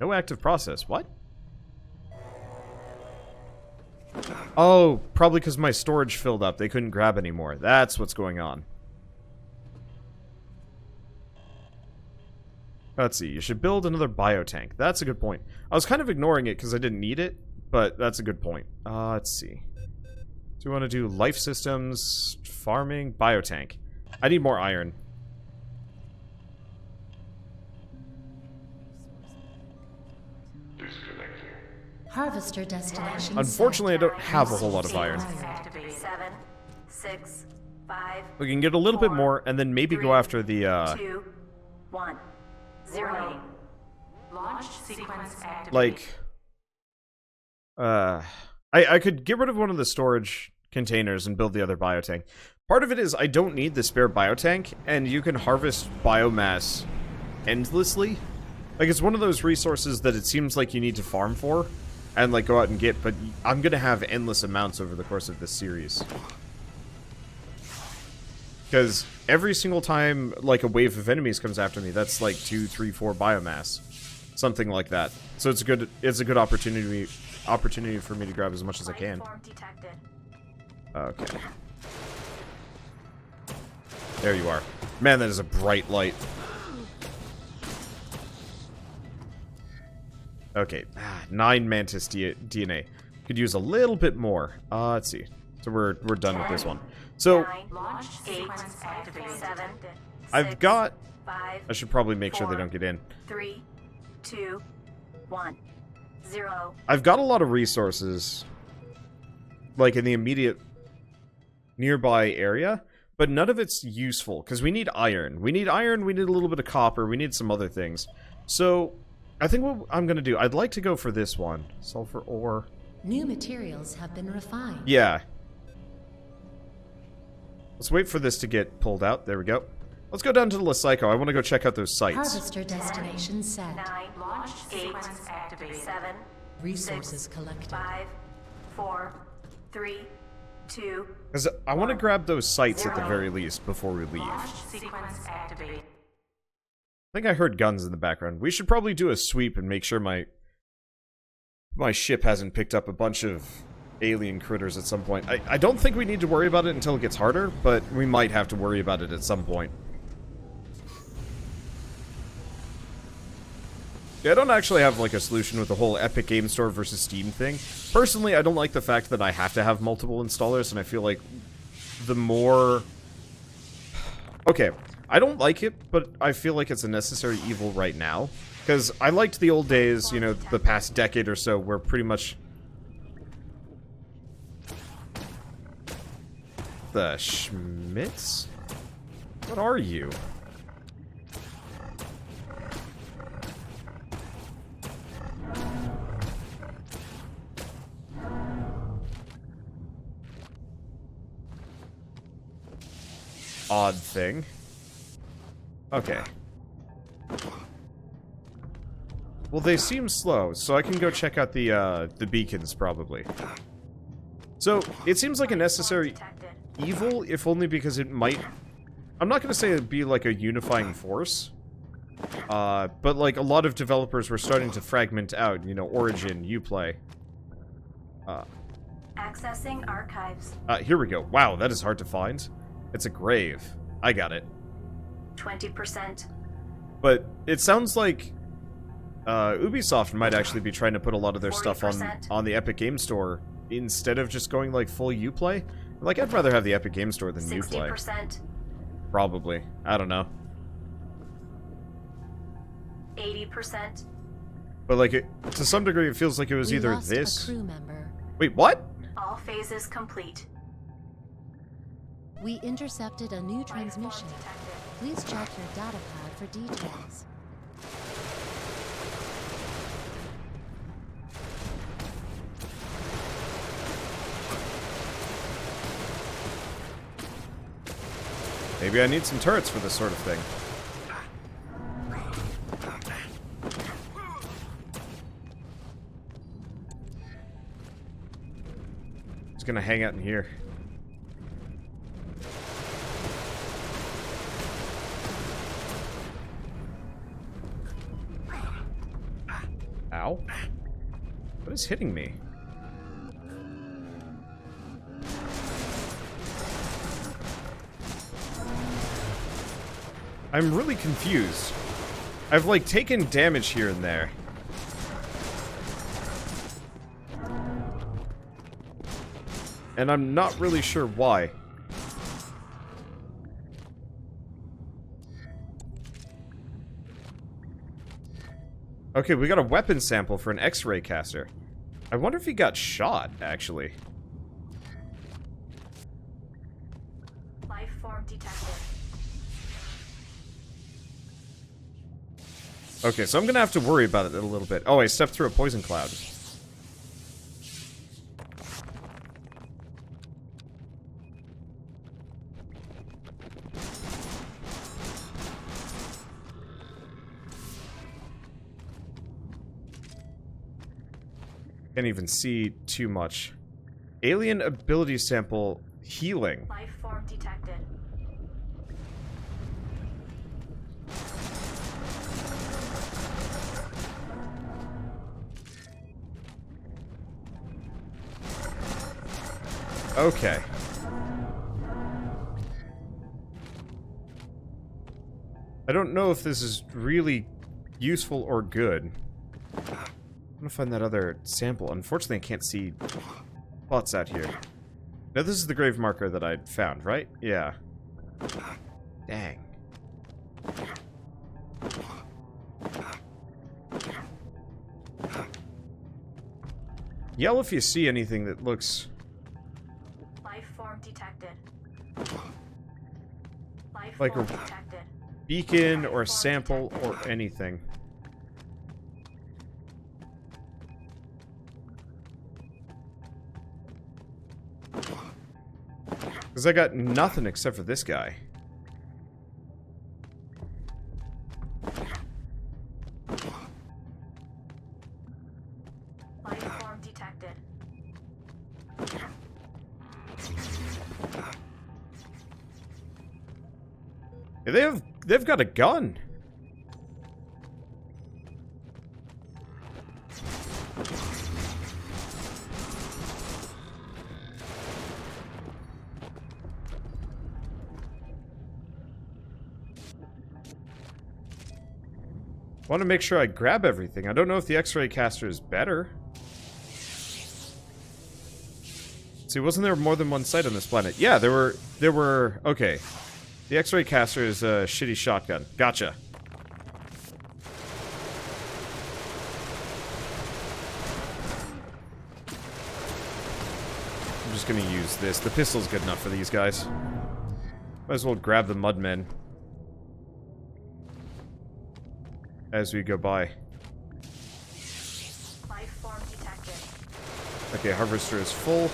No active process. What? Oh, probably because my storage filled up. They couldn't grab anymore. That's what's going on. Let's see. You should build another biotank. That's a good point. I was kind of ignoring it because I didn't need it, but that's a good point. Let's see. Do we want to do life systems, farming, biotank? I need more iron. Harvester destination. Unfortunately, I don't have a whole lot of iron. 7, 6, 5. We can get a little bit more, and then maybe go after the, 2, 1, 0. Launch sequence activated. like... I could get rid of one of the storage containers and build the other biotank. Part of it is I don't need the spare biotank, and you can harvest biomass endlessly. Like, it's one of those resources that it seems like you need to farm for, and, like, go out and get, but I'm gonna have endless amounts over the course of this series. Because every single time, like, a wave of enemies comes after me, that's, like, 2, 3, 4 biomass. Something like that. So it's a good opportunity for me to grab as much as I can. Okay. There you are. Man, that is a bright light. Okay, 9 mantis DNA. Could use a little bit more. Let's see. So we're done with this one. So 9, 8, 7, I've got. 5. I should probably make sure they don't get in. 3, 2, 1, 0. I've got a lot of resources, like in the immediate nearby area, but none of it's useful because we need iron. We need iron. We need a little bit of copper. We need some other things. So I think what I'm gonna do, I'd like to go for this one. Sulfur ore. New materials have been refined. Yeah. Let's wait for this to get pulled out. There we go. Let's go down to the Lysico. I want to go check out those sites. Harvester destination set. 9, Launch 8, sequence activated. 7, Resources 6, collected. 5, 4, 3, 2. Because I want to grab those sites at the very least before we leave. Launch sequence activated. I think I heard guns in the background. We should probably do a sweep and make sure my ship hasn't picked up a bunch of alien critters at some point. I don't think we need to worry about it until it gets harder, but we might have to worry about it at some point. Yeah, I don't actually have, like, a solution with the whole Epic Game Store versus Steam thing. Personally, I don't like the fact that I have to have multiple installers, and I feel like the more... Okay, I don't like it, but I feel like it's a necessary evil right now. Because I liked the old days, you know, the past decade or so, where pretty much... The Schmitz? What are you? Odd thing. Okay. Well, they seem slow, so I can go check out the beacons, probably. So, it seems like a necessary evil, if only because it might... I'm not going to say it'd be like a unifying force. But like a lot of developers were starting to fragment out, you know, Origin, Uplay. Accessing archives. Here we go. Wow, that is hard to find. It's a grave. I got it. 20%. But it sounds like Ubisoft might actually be trying to put a lot of their stuff 40%. on the Epic Game Store instead of just going like full Uplay. Like, I'd rather have the Epic Game Store than Uplay. 60%. Probably. I don't know. 80%. But like, to some degree, it feels like it was We either lost this... a crew member. Wait, what? All phases complete. We intercepted a new transmission. Please check your data pad for details. Maybe I need some turrets for this sort of thing. Just gonna hang out in here. Ow. What is hitting me? I'm really confused. I've, like, taken damage here and there. And I'm not really sure why. Okay, we got a weapon sample for an X-ray caster. I wonder if he got shot, actually. Life form detected. Okay, so I'm gonna have to worry about it a little bit. Oh, I stepped through a poison cloud. Can't even see too much. Alien ability sample healing. Life form detected. Okay. I don't know if this is really useful or good. I'm gonna find that other sample. Unfortunately, I can't see spots out here. Now, this is the grave marker that I found, right? Yeah. Dang. Yell if you see anything that looks... Life form detected. Life Like form a detected. beacon or sample or anything. Because I got nothing except for this guy. Life form detected. Yeah, they've got a gun. I want to make sure I grab everything. I don't know if the X-ray caster is better. See, wasn't there more than one site on this planet? Yeah, there were... Okay. The X-ray caster is a shitty shotgun. Gotcha. I'm just gonna use this. The pistol's good enough for these guys. Might as well grab the mudmen as we go by. Life form detected. Okay, harvester is full.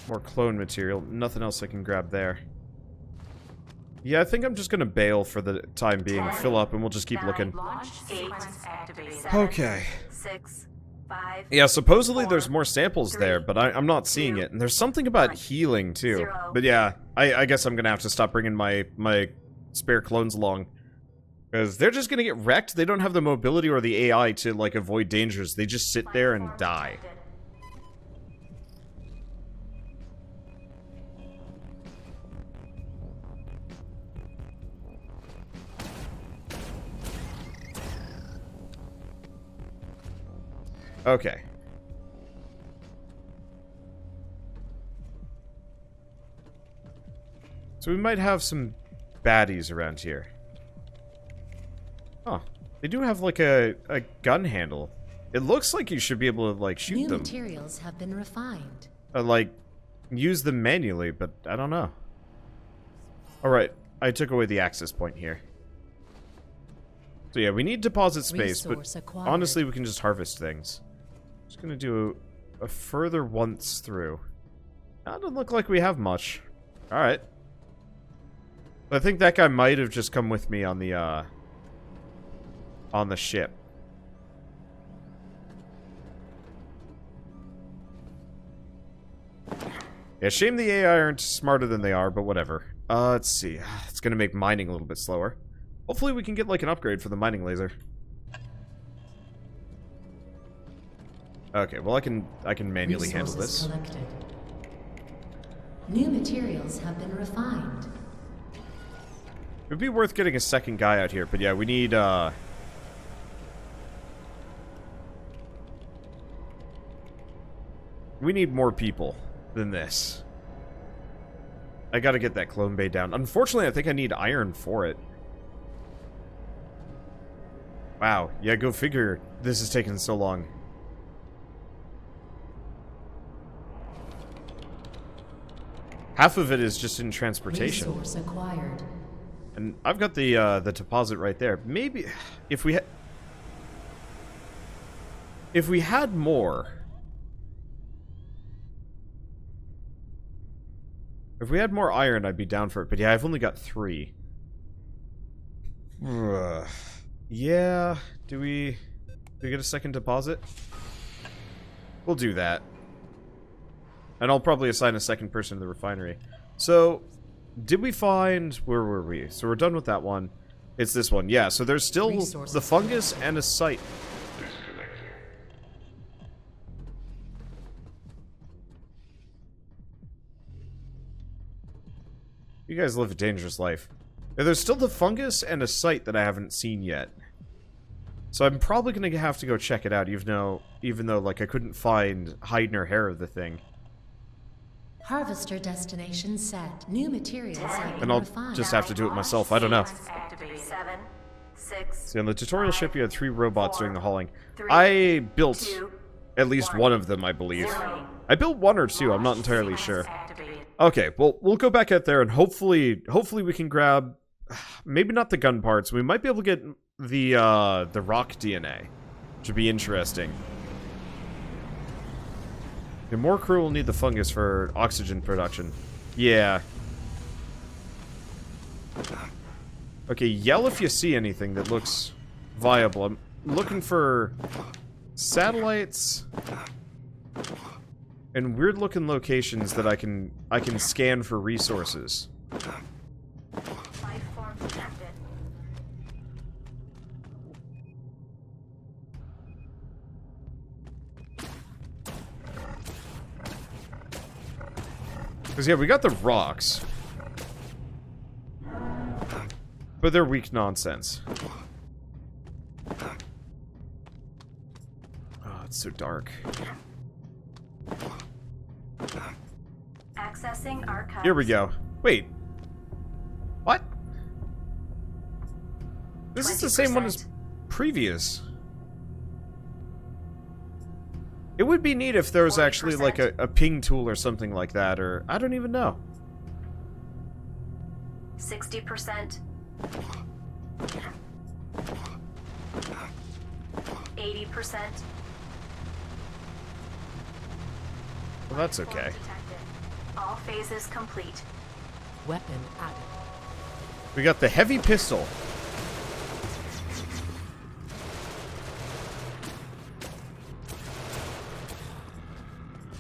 More clone material. Nothing else I can grab there. Yeah, I think I'm just gonna bail for the time being. Fill up and we'll just keep looking. Launch sequence activated. 7, Okay. 6, 5. Yeah, supposedly 4, there's more samples 3, there, but I'm not seeing 2, it. And there's something about 1, healing, too. 0. But yeah, I guess I'm gonna have to stop bringing my spare clones along. Because they're just gonna get wrecked. They don't have the mobility or the AI to, like, avoid dangers. They just sit there and die. Okay. So we might have some baddies around here. Oh, they do have like a gun handle. It looks like you should be able to like shoot New them. materials have been refined. Like, use them manually, but I don't know. Alright, I took away the access point here. So yeah, we need deposit space, Resource but acquired. honestly we can just harvest things. Just gonna do a further once through. That doesn't look like we have much. Alright. I think that guy might have just come with me on the ship. Yeah, shame the AI aren't smarter than they are, but whatever. Let's see. It's gonna make mining a little bit slower. Hopefully we can get, like, an upgrade for the mining laser. Okay, well I can manually handle Resources this. collected. New materials have been refined. It'd be worth getting a second guy out here, but yeah, we need more people than this. I gotta get that clone bay down. Unfortunately, I think I need iron for it. Wow, yeah, go figure this is taking so long. Half of it is just in transportation. Resource acquired. And I've got the deposit right there. Maybe if we had more. If we had more iron, I'd be down for it. But yeah, I've only got 3. Yeah, do we get a second deposit? We'll do that. And I'll probably assign a second person to the refinery. So, did we find... Where were we? So we're done with that one. It's this one. Yeah, so there's still Resources. the fungus and a site. You guys live a dangerous life. Yeah, there's still the fungus and a site that I haven't seen yet. So I'm probably going to have to go check it out, even though like, I couldn't find hide nor hair of the thing. Harvester destination set. New materials have been And I'll refined. just have to do it myself. I don't know. Sequence activated. 7, 6. See, on the tutorial ship, you had 3 robots doing the hauling. 3, I built 2, at least 1 of them, I believe. I built 1 or 2, I'm not entirely sure. Activated. Okay, well, we'll go back out there and hopefully we can grab, maybe not the gun parts. We might be able to get the rock DNA, which would be interesting. The more crew will need the fungus for oxygen production. Yeah. Okay, yell if you see anything that looks viable. I'm looking for satellites and weird-looking locations that I can scan for resources. Life form detected. Because, yeah, we got the rocks. But they're weak nonsense. Oh, it's so dark. Accessing archives. Here we go. Wait. What? This is the same one as 20%. previous. It would be neat if there was actually like 40%. a ping tool or something like that, or I don't even know. 60%. 80%. Well, that's okay. Form detected. All phases complete. Weapon added. We got the heavy pistol.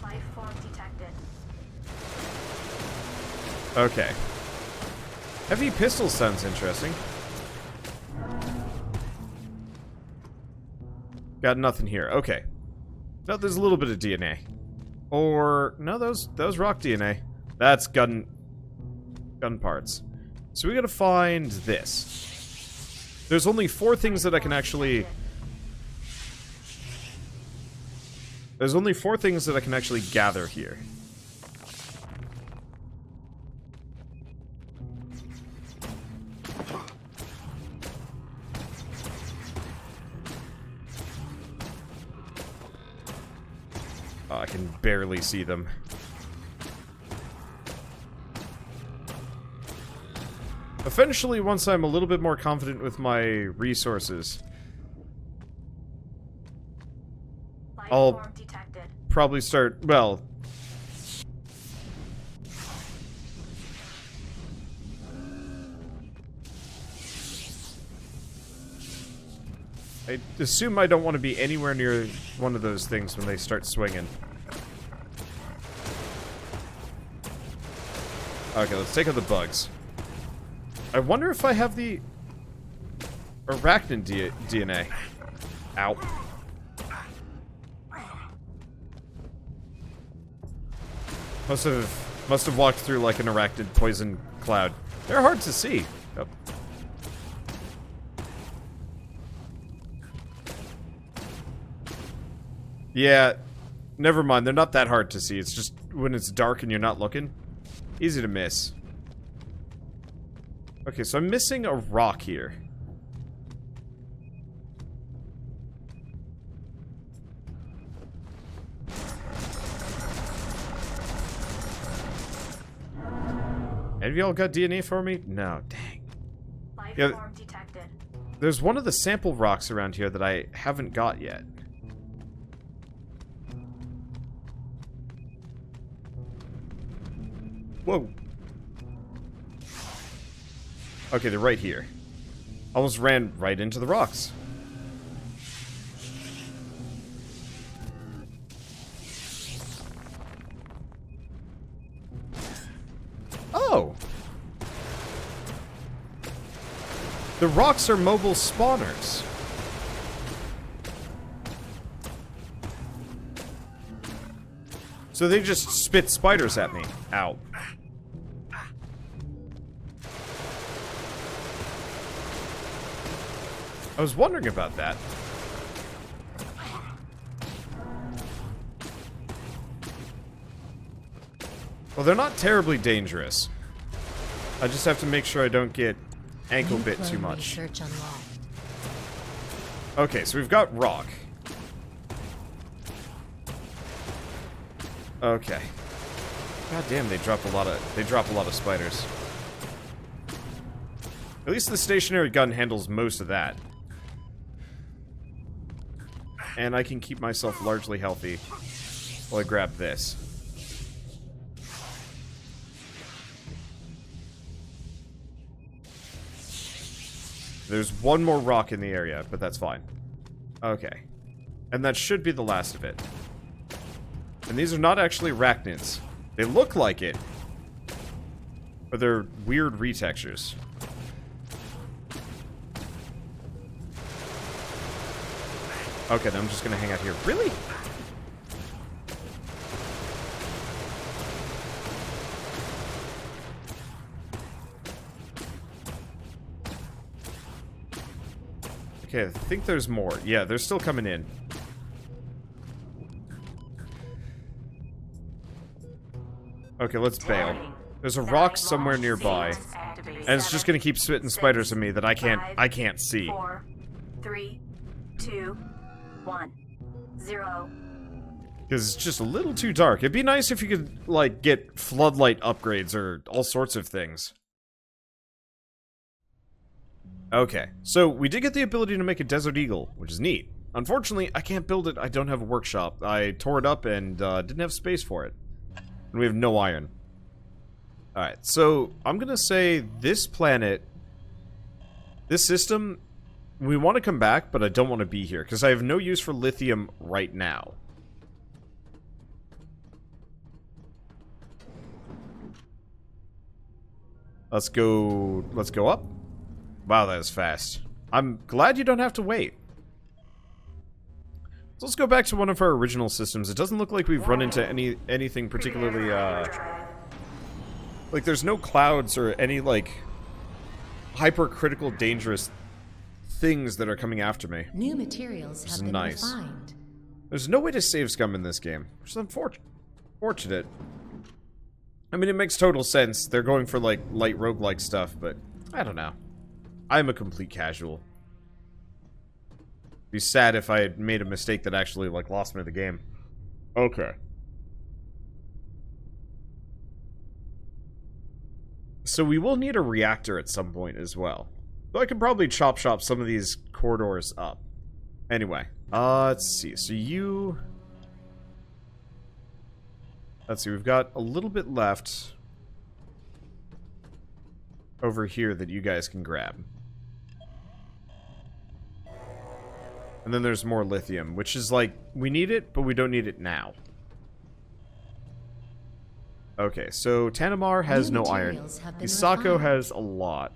Life form detected. Okay. Heavy pistol sounds interesting. Got nothing here. Okay. No, there's a little bit of DNA. Or no, those rock DNA. That's gun parts. So we gotta find this. There's only 4 things that I can actually. There's only 4 things that I can actually gather here. Oh, I can barely see them. Eventually, once I'm a little bit more confident with my resources, Life I'll form detected. probably start, well... I assume I don't want to be anywhere near one of those things when they start swinging. Okay, let's take out the bugs. I wonder if I have the arachnid DNA. Ow. Must have walked through like an arachnid poison cloud. They're hard to see. Yep. Yeah, never mind. They're not that hard to see. It's just when it's dark and you're not looking. Easy to miss. Okay, so I'm missing a rock here. Have y'all got DNA for me? No, dang. Life Yeah, form detected. there's one of the sample rocks around here that I haven't got yet. Whoa. Okay, they're right here. Almost ran right into the rocks. Oh! The rocks are mobile spawners. So they just spit spiders at me. Ow. I was wondering about that. Well, they're not terribly dangerous. I just have to make sure I don't get ankle New bit too clone much. research unlocked. Okay, so we've got rock. Okay. God damn, they drop a lot of spiders. At least the stationary gun handles most of that. And I can keep myself largely healthy while I grab this. There's one more rock in the area, but that's fine. Okay. And that should be the last of it. And these are not actually arachnids. They look like it, but they're weird retextures. Okay, then I'm just gonna hang out here. Really? Okay, I think there's more. Yeah, they're still coming in. Okay, let's bail. There's a rock somewhere nearby, and it's just gonna keep spitting spiders at me that I can't see. 4, 3, 2, 1, 0. Because it's just a little too dark. It'd be nice if you could, like, get floodlight upgrades or all sorts of things. Okay, so we did get the ability to make a Desert Eagle, which is neat. Unfortunately, I can't build it. I don't have a workshop. I tore it up and didn't have space for it. And we have no iron. Alright, so I'm gonna say this planet, this system, we want to come back, but I don't want to be here, because I have no use for lithium right now. Let's go up. Wow, that was fast. I'm glad you don't have to wait. So let's go back to one of our original systems. It doesn't look like we've run into anything particularly, like there's no clouds or any, like, hypercritical dangerous things that are coming after me. New materials have been nice. refined. There's no way to save scum in this game, which is unfortunate. I mean, it makes total sense. They're going for, like, light roguelike stuff, but I don't know. I'm a complete casual. Be sad if I had made a mistake that actually, like, lost me the game. Okay. So we will need a reactor at some point as well. Though I could probably chop shop some of these corridors up. Anyway, let's see. So you... Let's see, we've got a little bit left over here that you guys can grab. And then there's more lithium, which is like, we need it, but we don't need it now. Okay, so Tanamar has no iron. Isako has a lot.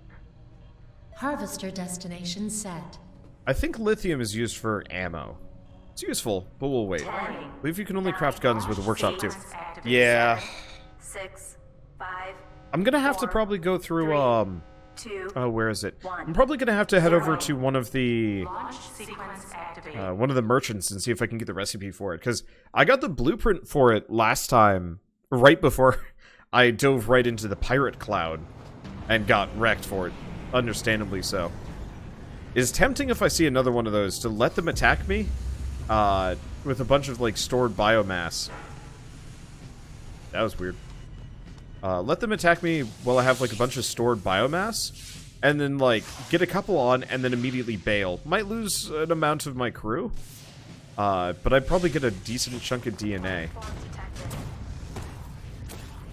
Harvester destination set. I think lithium is used for ammo. It's useful, but we'll wait. I believe you can only craft guns with a workshop too. Yeah. 6, 5, I'm gonna have to 4, probably go through, 2, oh, where is it? 1. I'm probably gonna have to head over to one of the, Launch sequence activated. one of the merchants and see if I can get the recipe for it. Because I got the blueprint for it last time, right before I dove right into the pirate cloud and got wrecked for it. Understandably so. It's tempting if I see another one of those to let them attack me, with a bunch of, like, stored biomass. That was weird. Let them attack me while I have, like, a bunch of stored biomass, and then, like, get a couple on, and then immediately bail. Might lose an amount of my crew, but I'd probably get a decent chunk of DNA.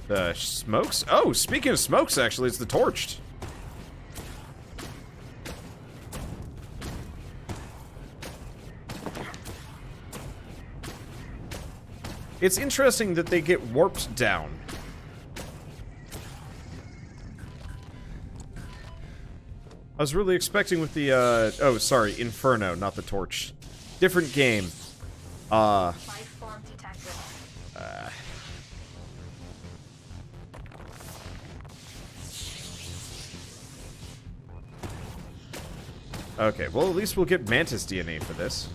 The smokes? Oh, speaking of smokes, actually, it's the torched. It's interesting that they get warped down. I was really expecting with the, oh, sorry, Inferno, not the Torch. Different game. Life form detected. Okay, well, at least we'll get Mantis DNA for this.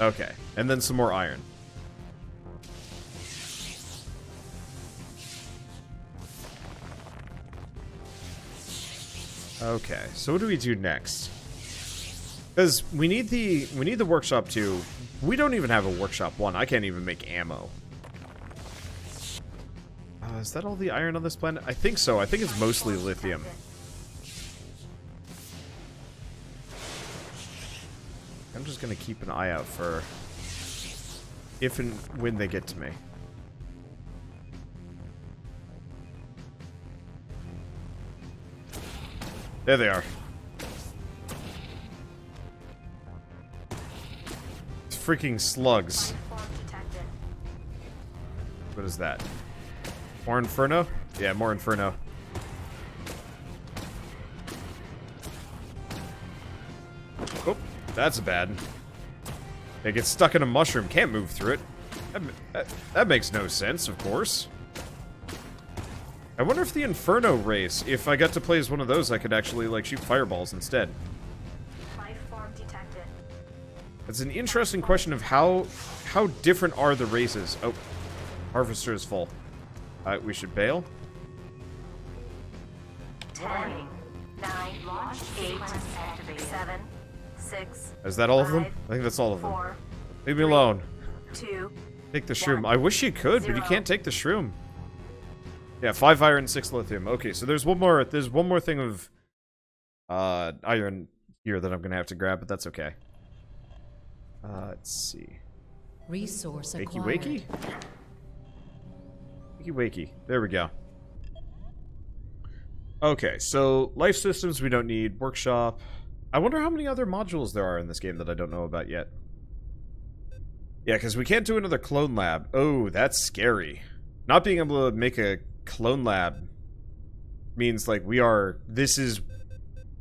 Okay, and then some more iron. Okay, so what do we do next? Because we need the workshop 2. We don't even have a workshop 1. I can't even make ammo. Is that all the iron on this planet? I think so. I think it's mostly lithium. I'm just gonna keep an eye out for if and when they get to me. There they are. It's freaking slugs. Life form detected. What is that? More Inferno? Yeah, more Inferno. Oh, that's bad. They get stuck in a mushroom, can't move through it. That makes no sense, of course. I wonder if the Inferno race, if I got to play as one of those, I could actually, like, shoot fireballs instead. Life form detected. It's an interesting question of how different are the races. Oh, Harvester is full. We should bail. 10, 9, Launch 8, sequence activated. 7, 6. Is that all of them? 5, I think that's all of them. 4, Leave me alone. 2. Take the shroom. 1, I wish you could, but you 0. can't take the shroom. Yeah, 5 iron, 6 lithium. Okay, so there's one more thing of iron here that I'm gonna have to grab, but that's okay. Let's see. Resource Wakey acquired. wakey? Wakey wakey. There we go. Okay, so life systems we don't need. Workshop. I wonder how many other modules there are in this game that I don't know about yet. Yeah, because we can't do another clone lab. Oh, that's scary. Not being able to make a clone lab means, like, this is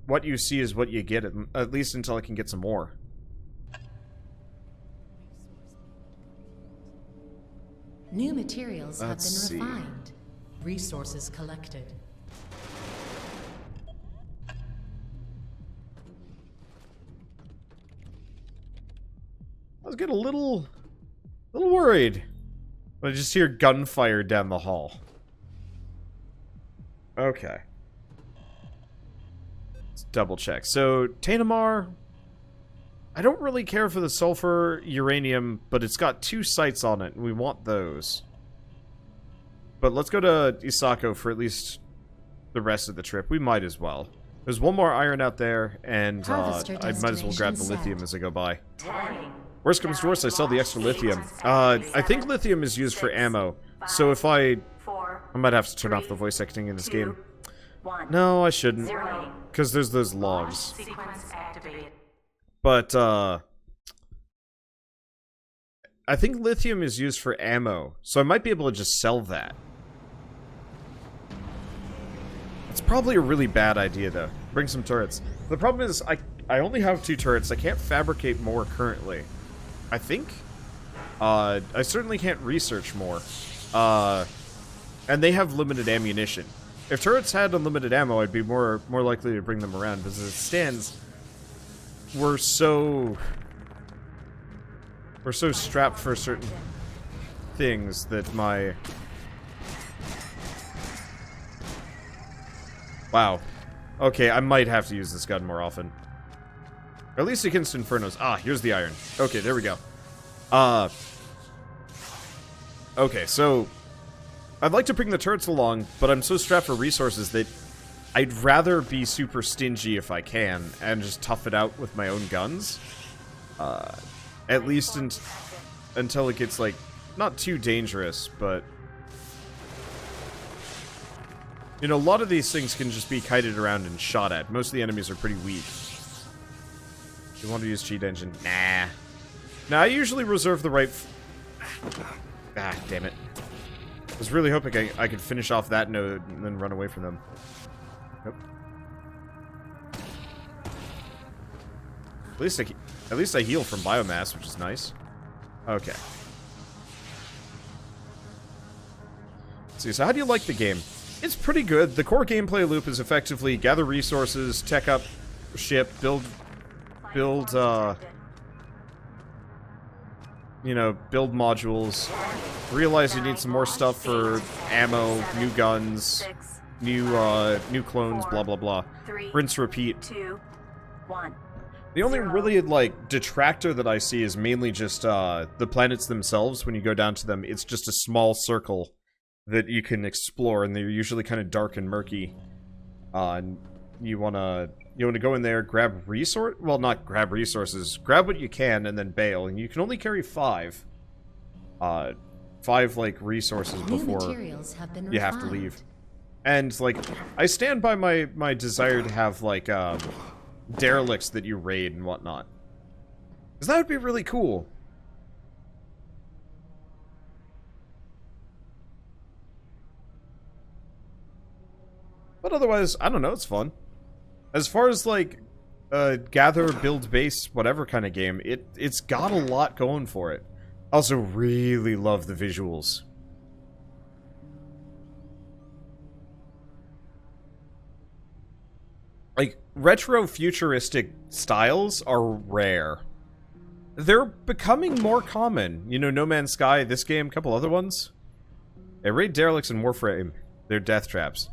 what you see is what you get, at least until I can get some more. New materials have Let's been see. refined. Resources collected. I was getting a little worried. I just hear gunfire down the hall. Okay. Let's double check. So, Tainamar, I don't really care for the sulfur uranium, but it's got 2 sites on it, and we want those. But let's go to Isako for at least the rest of the trip. We might as well. There's one more iron out there, and Harvester I might as well grab the destination lithium set. as I go by. 10, Worst comes to worst, I sell the extra lithium. I think lithium is used for ammo, so if I 4, might have to turn off the voice acting in this 2, game. 1. No, I shouldn't, 0. because there's those Launch logs. sequence activated. But, I think lithium is used for ammo, so I might be able to just sell that. It's probably a really bad idea, though. Bring some turrets. The problem is, I only have 2 turrets. I can't fabricate more currently. I think? I certainly can't research more. And they have limited ammunition. If turrets had unlimited ammo, I'd be more likely to bring them around, because as it stands, we're so strapped for certain things that my... Wow. Okay, I might have to use this gun more often. Or at least against Infernos. Ah, here's the iron. Okay, there we go. Okay, so... I'd like to bring the turrets along, but I'm so strapped for resources that I'd rather be super stingy if I can, and just tough it out with my own guns. At least until it gets, like, not too dangerous, but... You know, a lot of these things can just be kited around and shot at. Most of the enemies are pretty weak. You want to use cheat engine? Nah. Nah, I usually reserve the right... Ah, damn it. I was really hoping I could finish off that node and then run away from them. Nope. At least I heal from biomass, which is nice. Okay. Let's see, so how do you like the game? It's pretty good. The core gameplay loop is effectively gather resources, tech up ship, build, you know, build modules, realize you need some more stuff for ammo, new guns, new clones, blah blah blah. Rinse, repeat. 2, 1. The only really, like, detractor that I see is mainly just, the planets themselves. When you go down to them, it's just a small circle that you can explore, and they're usually kind of dark and murky. And you wanna go in there, grab well, not grab resources, grab what you can, and then bail. And you can only carry 5. 5, like, resources before you have to leave. And, like, I stand by my desire to have, like, derelicts that you raid and whatnot. Because that would be really cool. But otherwise, I don't know, it's fun. As far as, like, gather, build base, whatever kind of game, it's got a lot going for it. I also really love the visuals. Like, retro-futuristic styles are rare. They're becoming more common. You know, No Man's Sky, this game, a couple other ones. Yeah, raid derelicts and Warframe. They're death traps.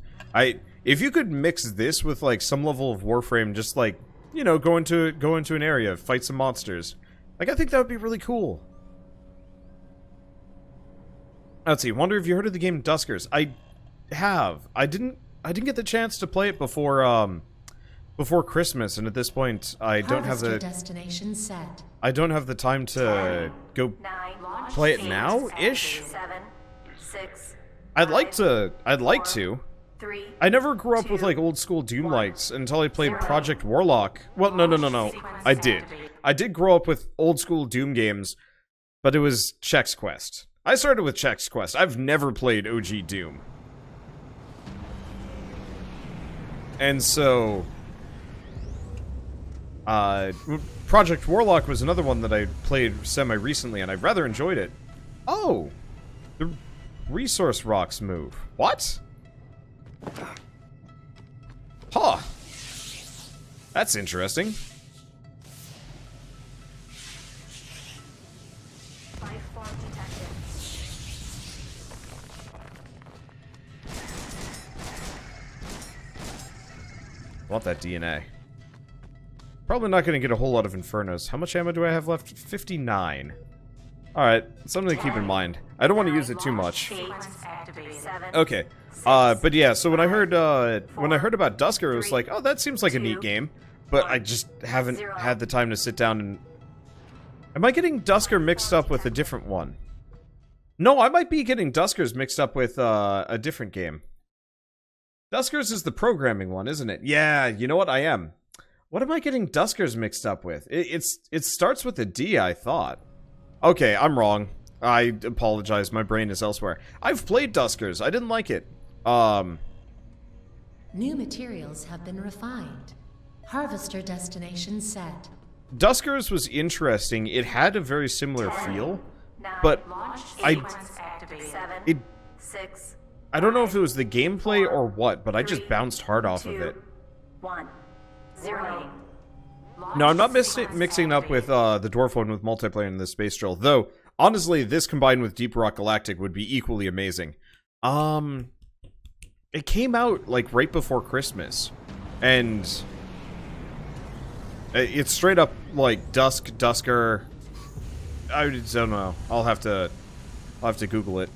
If you could mix this with, like, some level of Warframe, just, like, you know, go into an area, fight some monsters. Like, I think that would be really cool. Let's see, wonder if you heard of the game Duskers. I have. I didn't get the chance to play it before Christmas, and at this point, I don't have the destination set. I don't have the time to go 9, play it now-ish. 7, 6. I'd like to. 3. I never grew up with, like, old school Doom likes until I played Project Warlock. Well, no. I did. I did grow up with old school Doom games, but it was Chex Quest. I started with Chex Quest. I've never played OG Doom. And so... Project Warlock was another one that I played semi-recently, and I've rather enjoyed it. Oh! The resource rocks move. What? Huh. That's interesting. Life form detected. I want that DNA. Probably not going to get a whole lot of Infernos. How much ammo do I have left? 59. Alright, something to keep in mind. I don't want to use it too much. 8, 7. Okay. But yeah, so when I heard about Dusker, it was like, oh, that seems like a neat game. But I just haven't had the time to sit down and... Am I getting Dusker mixed up with a different one? No, I might be getting Duskers mixed up with a different game. Duskers is the programming one, isn't it? Yeah, you know what? I am. What am I getting Duskers mixed up with? It starts with a D, I thought. Okay, I'm wrong. I apologize, my brain is elsewhere. I've played Duskers, I didn't like it. New materials have been refined. Harvester destination set. Duskers was interesting. It had a very similar feel, 9, but Launch I- sequence activated. 7, it. 6, I don't know if it was the gameplay or what, but I just 3, bounced hard off of 2, it. 1, 0. Launch No, I'm not sequence mixing up with activated. the dwarf one with multiplayer in the space drill. Though honestly, this combined with Deep Rock Galactic would be equally amazing. It came out like right before Christmas, and it's straight up like Dusker. I don't know. I'll have to Google it.